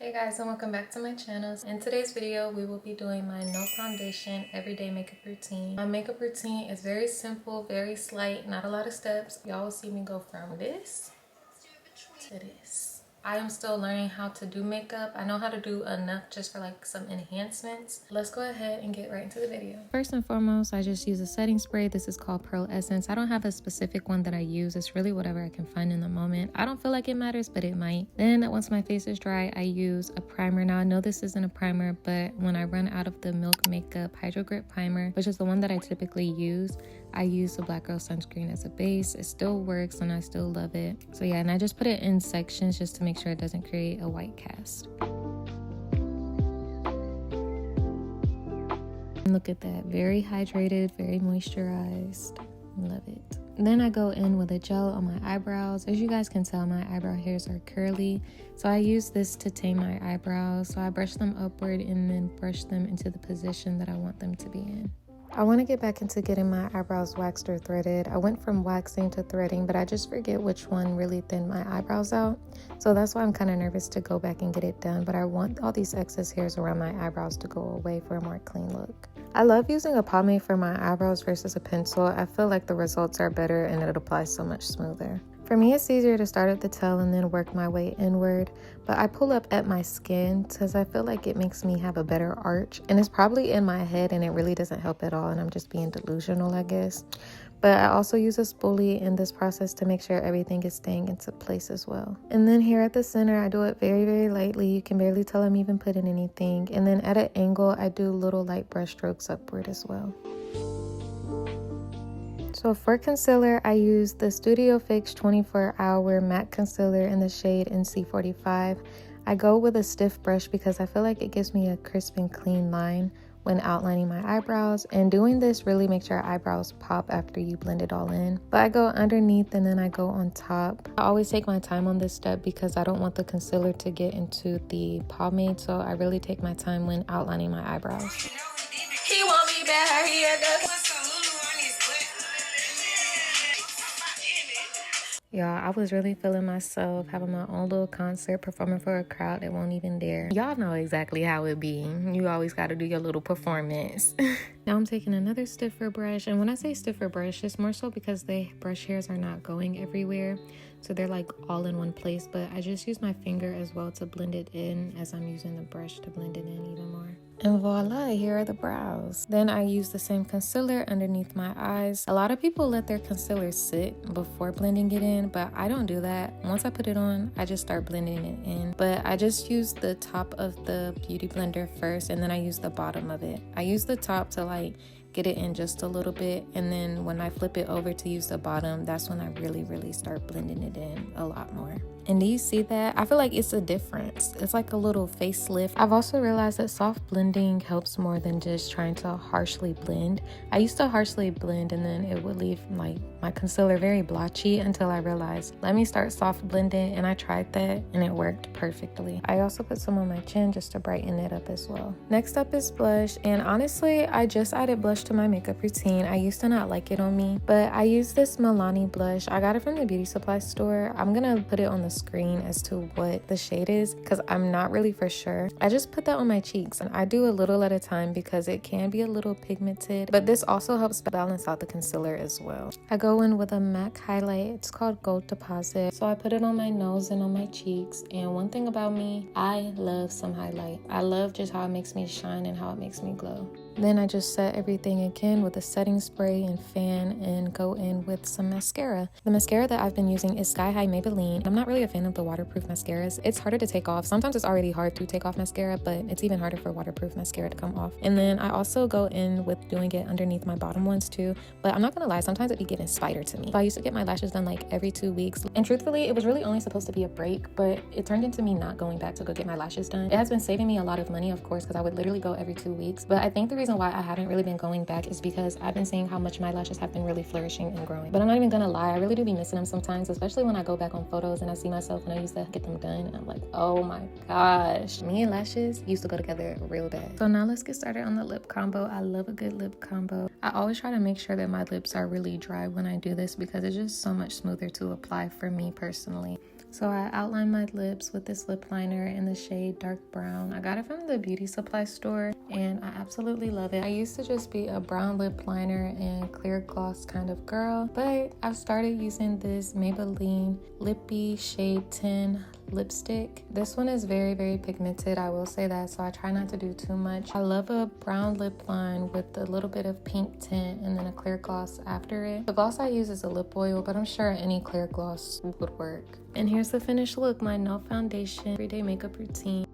Hey guys, and welcome back to my channel. In today's video we will be doing my no foundation everyday makeup routine. My makeup routine is very simple, very slight, not a lot of steps. Y'all will see me go from this to this. I am still learning how to do makeup. I know how to do enough just for like some enhancements. Let's go ahead and get right into the video. First and foremost, I just use a setting spray. This is called Pearl Essence. I don't have a specific one that I use. It's really whatever I can find in the moment. I don't feel like it matters, but it might. Then once my face is dry, I use a primer. Now I know this isn't a primer, but when I run out of the Milk Makeup Hydro Grip Primer, which is the one that I typically use, I use the Black Girl sunscreen as a base. It still works and I still love it. So yeah, and I just put it in sections just to make sure it doesn't create a white cast. Look at that, very hydrated, very moisturized. Love it. Then I go in with a gel on my eyebrows. As you guys can tell, my eyebrow hairs are curly, so I use this to tame my eyebrows. So I brush them upward and then brush them into the position that I want them to be in. I want to get back into getting my eyebrows waxed or threaded. I went from waxing to threading, but I just forget which one really thinned my eyebrows out. So that's why I'm kind of nervous to go back and get it done, but I want all these excess hairs around my eyebrows to go away for a more clean look. I love using a pomade for my eyebrows versus a pencil. I feel like the results are better and it applies so much smoother. For me, it's easier to start at the tail and then work my way inward, but I pull up at my skin because I feel like it makes me have a better arch, and it's probably in my head and it really doesn't help at all, and I'm just being delusional, I guess. But I also use a spoolie in this process to make sure everything is staying into place as well. And then here at the center, I do it very, very lightly. You can barely tell I'm even putting anything. And then at an angle, I do little light brush strokes upward as well. So for concealer, I use the Studio Fix 24-Hour Matte Concealer in the shade NC45. I go with a stiff brush because I feel like it gives me a crisp and clean line when outlining my eyebrows, and doing this really makes your eyebrows pop after you blend it all in. But I go underneath and then I go on top. I always take my time on this step because I don't want the concealer to get into the pomade, so I really take my time when outlining my eyebrows. He want me better, he Y'all, I was really feeling myself, having my own little concert, performing for a crowd that won't even dare. Y'all know exactly how it be. You always got to do your little performance. Now I'm taking another stiffer brush, and when I say stiffer brush, it's more so because the brush hairs are not going everywhere, so they're like all in one place, but I just use my finger as well to blend it in as I'm using the brush to blend it in even more. And voila, here are the brows. Then I use the same concealer underneath my eyes. A lot of people let their concealer sit before blending it in, but I don't do that. Once I put it on, I just start blending it in. But I just use the top of the beauty blender first, and then I use the bottom of it. I use the top to like get it in just a little bit, and then when I flip it over to use the bottom, that's when I really start blending it in a lot more. And do you see that? I feel like it's a difference. It's like a little facelift. I've also realized that soft blending helps more than just trying to harshly blend. I used to harshly blend and then it would leave like my concealer very blotchy until I realized, let me start soft blending, and I tried that and it worked perfectly. I also put some on my chin just to brighten it up as well. Next up is blush, and honestly, I just added blush to my makeup routine. I used to not like it on me, but I use this Milani blush. I got it from the beauty supply store. I'm gonna put it on the screen as to what the shade is because I'm not really for sure. I just put that on my cheeks, and I do a little at a time because it can be a little pigmented, but this also helps balance out the concealer as well. I go in with a MAC highlight. It's called Gold Deposit. So I put it on my nose and on my cheeks, and one thing about me, I love some highlight. I love just how it makes me shine and how it makes me glow. Then I just set everything again with a setting spray and fan and go in with some mascara. The mascara that I've been using is Sky High Maybelline. I'm not really a fan of the waterproof mascaras. It's harder to take off. Sometimes it's already hard to take off mascara, but it's even harder for waterproof mascara to come off. And then I also go in with doing it underneath my bottom ones too, but I'm not gonna lie, sometimes it'd be giving spider to me. So I used to get my lashes done like every 2 weeks, and truthfully, it was really only supposed to be a break, but it turned into me not going back to go get my lashes done. It has been saving me a lot of money, of course, because I would literally go every 2 weeks, but I think the reason why I haven't really been going back is because I've been seeing how much my lashes have been really flourishing and growing. But I'm not even gonna lie, I really do be missing them sometimes, especially when I go back on photos and I see myself when I used to get them done, and I'm like, oh my gosh, me and lashes used to go together real bad. So now let's get started on the lip combo. I love a good lip combo. I always try to make sure that my lips are really dry when I do this because it's just so much smoother to apply for me personally. So I outlined my lips with this lip liner in the shade dark brown. I got it from the beauty supply store and I absolutely love it. I used to just be a brown lip liner and clear gloss kind of girl, but I've started using this Maybelline Lippy shade 10 lipstick. This one is very, very pigmented, I will say that, so I try not to do too much. I love a brown lip line with a little bit of pink tint and then a clear gloss after it. The gloss I use is a lip oil, but I'm sure any clear gloss would work. And here's the finished look, my no foundation everyday makeup routine.